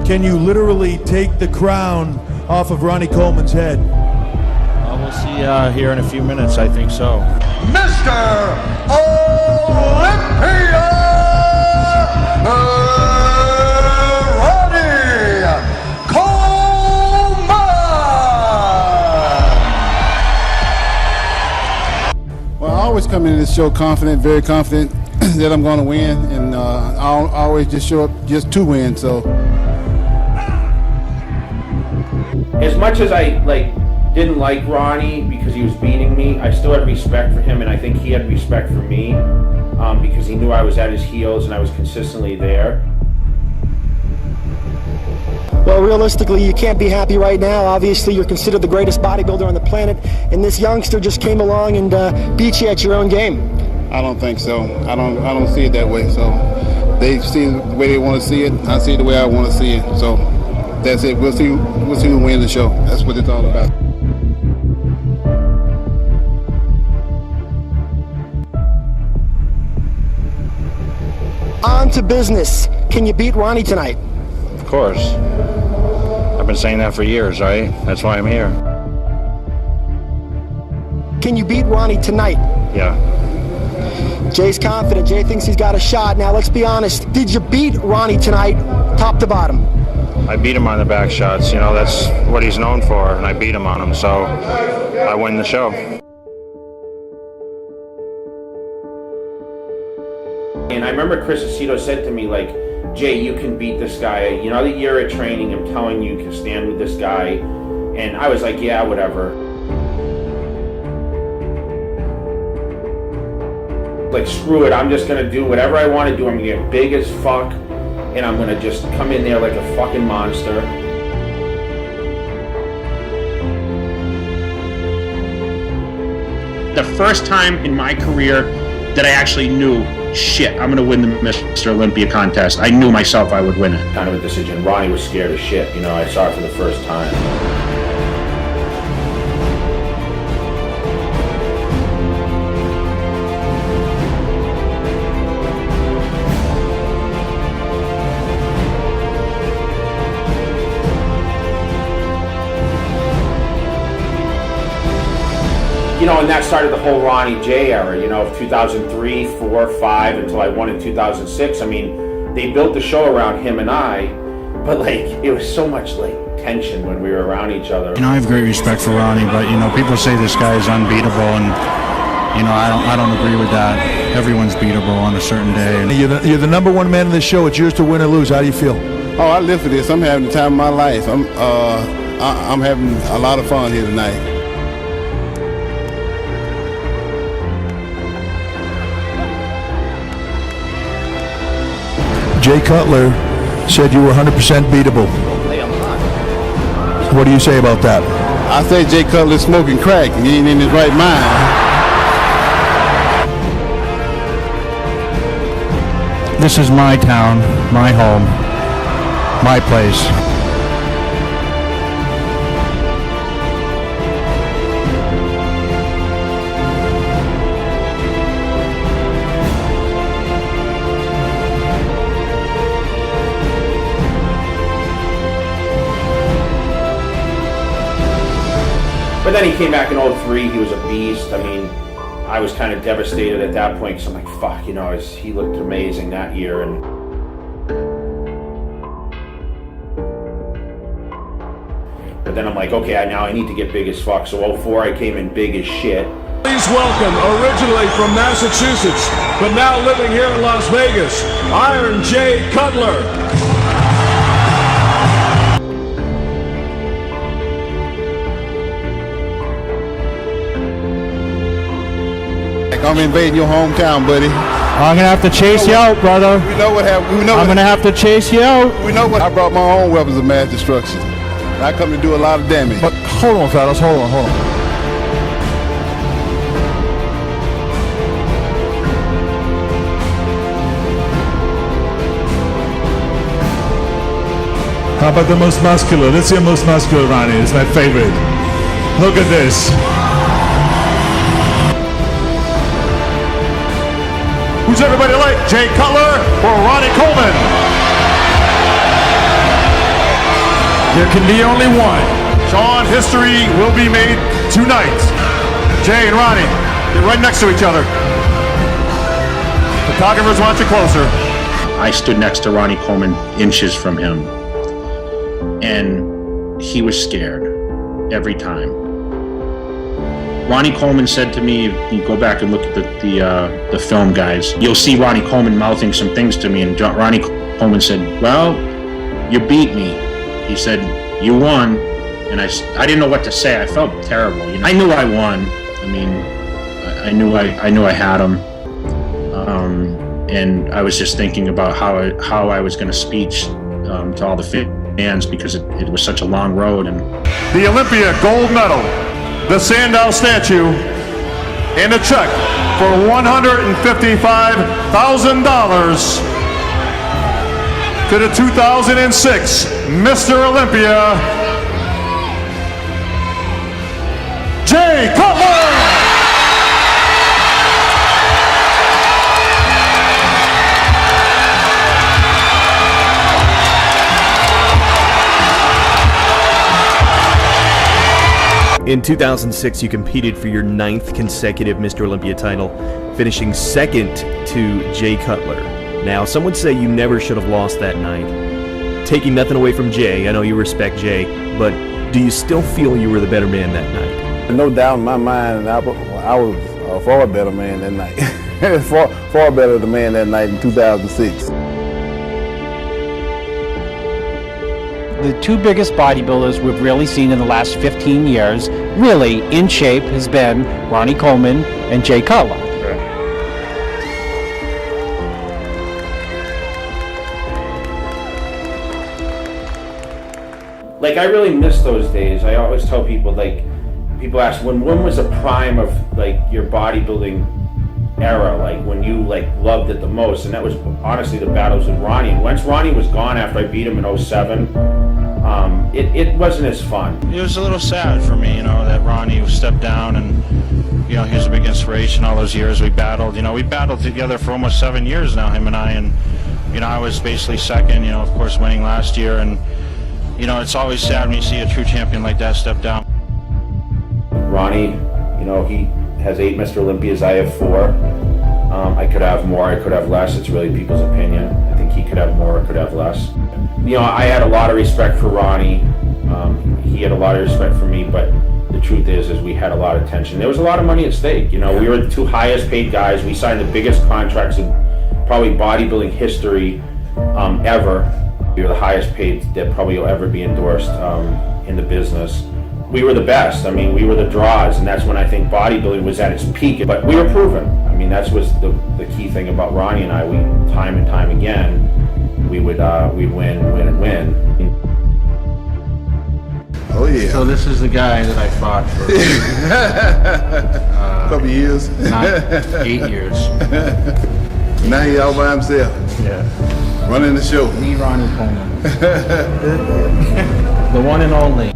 can you literally take the crown off of Ronnie Coleman's head? We'll see here in a few minutes. I think so. Mr. Olympia, Ronnie Coleman. Well, I always come into this show confident, very confident that I'm going to win, and I always just show up just to win. So, as much as I didn't like Ronnie because he was beating me, I still had respect for him, and I think he had respect for me because he knew I was at his heels and I was consistently there. Well, realistically, you can't be happy right now. Obviously, you're considered the greatest bodybuilder on the planet, and this youngster just came along and beat you at your own game. I don't think so. I don't see it that way. So they see it the way they want to see it. I see it the way I want to see it. So that's it. We'll see who wins the show. That's what it's all about. On to business. Can you beat Ronnie tonight? Of course. I've been saying that for years, right? That's why I'm here. Can you beat Ronnie tonight? Yeah. Jay's confident. Jay thinks he's got a shot. Now, let's be honest. Did you beat Ronnie tonight, top to bottom? I beat him on the back shots. You know, that's what he's known for, and I beat him on them, so I win the show. And I remember Chris Aceto said to me, Jay, you can beat this guy. You know, the year of training, I'm telling you, you can stand with this guy. And I was like, yeah, whatever. Screw it, I'm just gonna do whatever I want to do. I'm gonna get big as fuck, and I'm gonna just come in there like a fucking monster. The first time in my career that I actually knew, shit, I'm gonna win the Mr. Olympia contest. I knew myself I would win it. Kind of a decision. Ronnie was scared as shit. You know, I saw it for the first time. You know, and that started the whole Ronnie J era, you know, of 2003, 4, 5, until I won in 2006. I mean, they built the show around him and I, but it was so much tension when we were around each other. You know, I have great respect for Ronnie, but you know, people say this guy is unbeatable, and you know, I don't agree with that. Everyone's beatable on a certain day. And You're the number one man in the show. It's yours to win or lose. How do you feel? Oh, I live for this. I'm having the time of my life. I'm having a lot of fun here tonight. Jay Cutler said you were 100% beatable. What do you say about that? I say Jay Cutler's smoking crack and he ain't in his right mind. this is my town, my home, my place. But then he came back in 03, he was a beast. I mean, I was kind of devastated at that point because I'm like, fuck, you know, he looked amazing that year. And but then I'm like, okay, now I need to get big as fuck. So 04, I came in big as shit. Please welcome, originally from Massachusetts, but now living here in Las Vegas, Iron Jay Cutler. I'm invading your hometown, buddy. I'm gonna have to chase you out, brother. We know what happened. I'm gonna have to chase you out. We know what. I brought my own weapons of mass destruction. I come to do a lot of damage. But hold on, fellas, hold on. How about the most muscular? Let's see your most muscular, Ronnie. It's my favorite. Look at this. Who's everybody like? Jay Cutler or Ronnie Coleman? There can be only one. Sean, history will be made tonight. Jay and Ronnie, get right next to each other. Photographers want you closer. I stood next to Ronnie Coleman, inches from him, and he was scared every time. Ronnie Coleman said to me, you go back and look at the film, guys, you'll see Ronnie Coleman mouthing some things to me, and Ronnie Coleman said, well, you beat me. He said, you won. And I didn't know what to say. I felt terrible. You know, I knew I won. I mean, I knew I had him. And I was just thinking about how I was going to speech to all the fans, because it was such a long road. And the Olympia gold medal, the Sandow statue, and a check for $155,000 to the 2006 Mr. Olympia, Jay Cutler! In 2006, you competed for your 9th consecutive Mr. Olympia title, finishing second to Jay Cutler. Now, some would say you never should have lost that night. Taking nothing away from Jay, I know you respect Jay, but do you still feel you were the better man that night? No doubt in my mind, I was a far better man that night. far better the man that night in 2006. The two biggest bodybuilders we've really seen in the last 15 years, really in shape, has been Ronnie Coleman and Jay Cutler. Like, I really miss those days. I always tell people, like, people ask, when was the prime of, like, your bodybuilding era, like, when you, like, loved it the most? And that was, honestly, the battles with Ronnie. And once Ronnie was gone after I beat him in 07, it wasn't as fun. It was a little sad for me, you know, that Ronnie stepped down, and, you know, he was a big inspiration all those years we battled. You know, we battled together for almost 7 years now, him and I, and, you know, I was basically second, you know, of course, winning last year, and, you know, it's always sad when you see a true champion like that step down. Ronnie, you know, he has 8 Mr. Olympias, I have 4. I could have more, I could have less. It's really people's opinion. I think he could have more, I could have less. You know, I had a lot of respect for Ronnie. He had a lot of respect for me, but the truth is we had a lot of tension. There was a lot of money at stake. You know, we were the 2 highest paid guys. We signed the biggest contracts in probably bodybuilding history ever. We were the highest paid that probably will ever be endorsed in the business. We were the best. I mean, we were the draws, and that's when I think bodybuilding was at its peak. But we were proven. I mean, that was the key thing about Ronnie and I. We, time and time again, we'd win. Oh yeah. So this is the guy that I fought for a couple years. 8 years. Now he's all by himself. Yeah. Running the show. Me, Ronnie Coleman. The one and only.